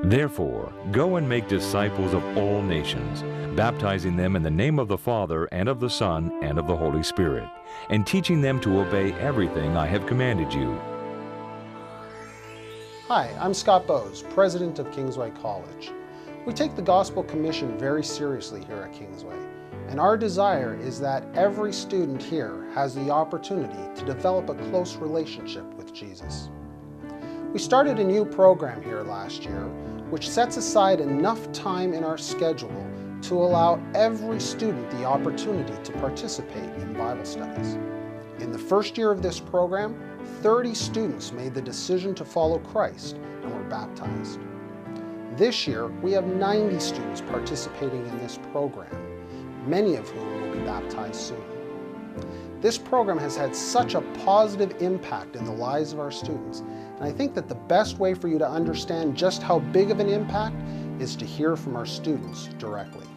Therefore, go and make disciples of all nations, baptizing them in the name of the Father, and of the Son, and of the Holy Spirit, and teaching them to obey everything I have commanded you. Hi, I'm Scott Bowes, President of Kingsway College. We take the Gospel Commission very seriously here at Kingsway, and our desire is that every student here has the opportunity to develop a close relationship with Jesus. We started a new program here last year, which sets aside enough time in our schedule to allow every student the opportunity to participate in Bible studies. In the first year of this program, 30 students made the decision to follow Christ and were baptized. This year, we have 90 students participating in this program, many of whom will be baptized soon. This program has had such a positive impact in the lives of our students, and I think that the best way for you to understand just how big of an impact is to hear from our students directly.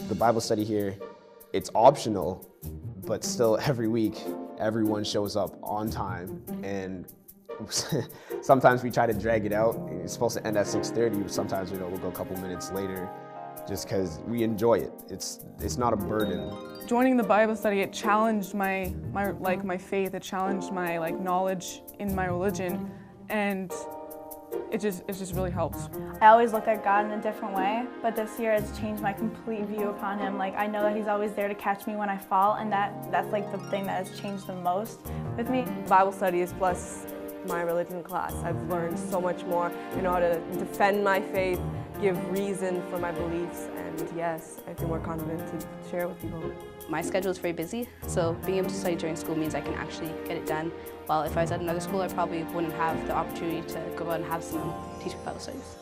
The Bible study here, it's optional, but still every week, everyone shows up on time, and sometimes we try to drag it out. It's supposed to end at 6:30, but sometimes we'll go a couple minutes later just because we enjoy it. It's not a burden. Joining the Bible study, it challenged my faith, it challenged my knowledge in my religion, and it just really helps. I always looked at God in a different way, but this year it's changed my complete view upon Him. I know that He's always there to catch me when I fall, and that's the thing that has changed the most with me. Bible study is plus my religion class. I've learned so much more. I know how to defend my faith, give reason for my beliefs, and yes, I feel more confident to share it with people. My schedule is very busy, so being able to study during school means I can actually get it done. While if I was at another school, I probably wouldn't have the opportunity to go out and have someone teach me Bible studies.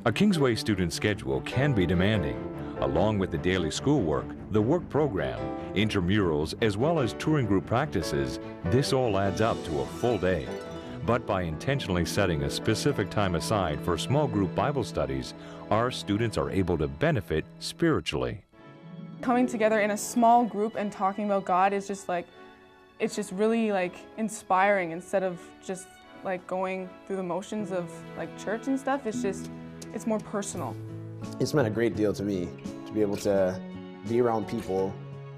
A Kingsway student schedule can be demanding. Along with the daily schoolwork, the work program, intramurals, as well as touring group practices, this all adds up to a full day. But by intentionally setting a specific time aside for small group Bible studies, our students are able to benefit spiritually. Coming together in a small group and talking about God is it's just really inspiring instead of just going through the motions of church and stuff. It's more personal. It's meant a great deal to me to be able to be around people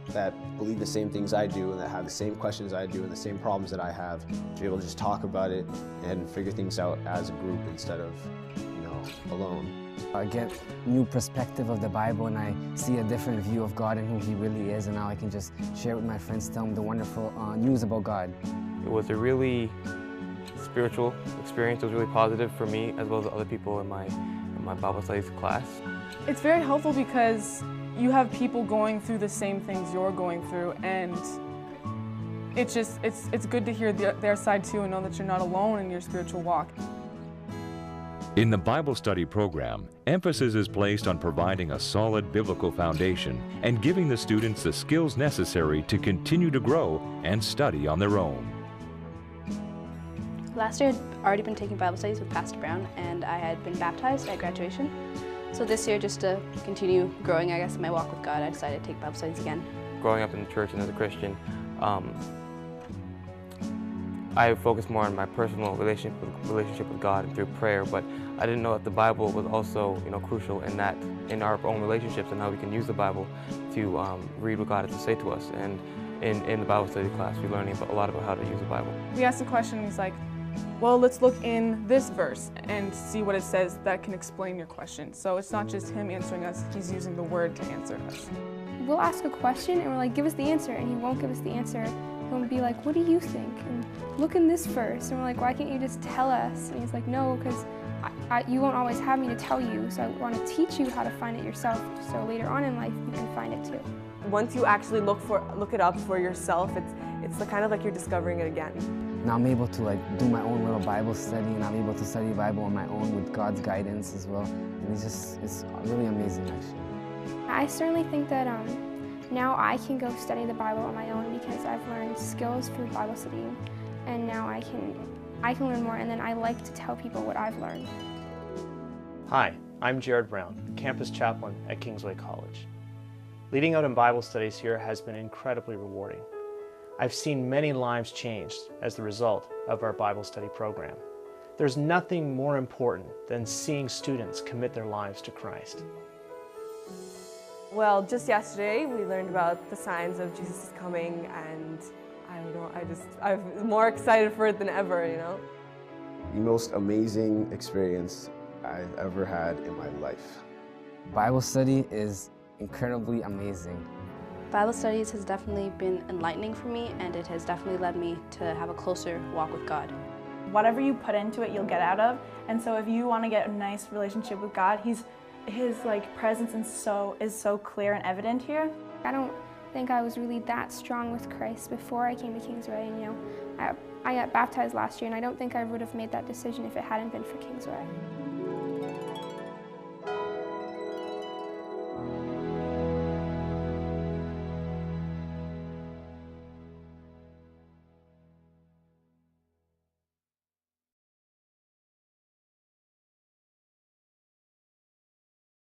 that believe the same things I do and that have the same questions I do and the same problems that I have, to be able to just talk about it and figure things out as a group instead of, alone. I get new perspective of the Bible, and I see a different view of God and who He really is, and now I can just share with my friends, tell them the wonderful news about God. It was a really spiritual experience. It was really positive for me as well as other people in my Bible studies class. It's very helpful because you have people going through the same things you're going through, and it's good to hear their side too and know that you're not alone in your spiritual walk. In the Bible study program, emphasis is placed on providing a solid biblical foundation and giving the students the skills necessary to continue to grow and study on their own. Last year, I'd already been taking Bible studies with Pastor Brown, and I had been baptized at graduation. So this year, just to continue growing, I guess, in my walk with God, I decided to take Bible studies again. Growing up in the church and as a Christian, I focused more on my personal relationship with God and through prayer, but I didn't know that the Bible was also, crucial in that, in our own relationships and how we can use the Bible to read what God has to say to us. And in the Bible study class, we're learning a lot about how to use the Bible. We asked a question, and he's like, well, let's look in this verse and see what it says that can explain your question. So it's not just him answering us, he's using the word to answer us. We'll ask a question and we're like, give us the answer, and he won't give us the answer. He'll be like, what do you think? And look in this verse. And we're like, why can't you just tell us? And he's like, no, because you won't always have me to tell you, so I want to teach you how to find it yourself, so later on in life you can find it too. Once you actually look it up for yourself, it's kind of like you're discovering it again. Now I'm able to do my own little Bible study, and I'm able to study the Bible on my own with God's guidance as well. And it's really amazing, actually. I certainly think that now I can go study the Bible on my own because I've learned skills through Bible studying, and now I can learn more, and then I like to tell people what I've learned. Hi, I'm Jared Brown, campus chaplain at Kingsway College. Leading out in Bible studies here has been incredibly rewarding. I've seen many lives changed as the result of our Bible study program. There's nothing more important than seeing students commit their lives to Christ. Well, just yesterday we learned about the signs of Jesus' coming, and I don't know, I'm more excited for it than ever, you know? The most amazing experience I've ever had in my life. Bible study is incredibly amazing. Bible studies has definitely been enlightening for me, and it has definitely led me to have a closer walk with God. Whatever you put into it, you'll get out of. And so if you want to get a nice relationship with God, His presence is so clear and evident here. I don't think I was really that strong with Christ before I came to Kingsway. And I got baptized last year, and I don't think I would have made that decision if it hadn't been for Kingsway.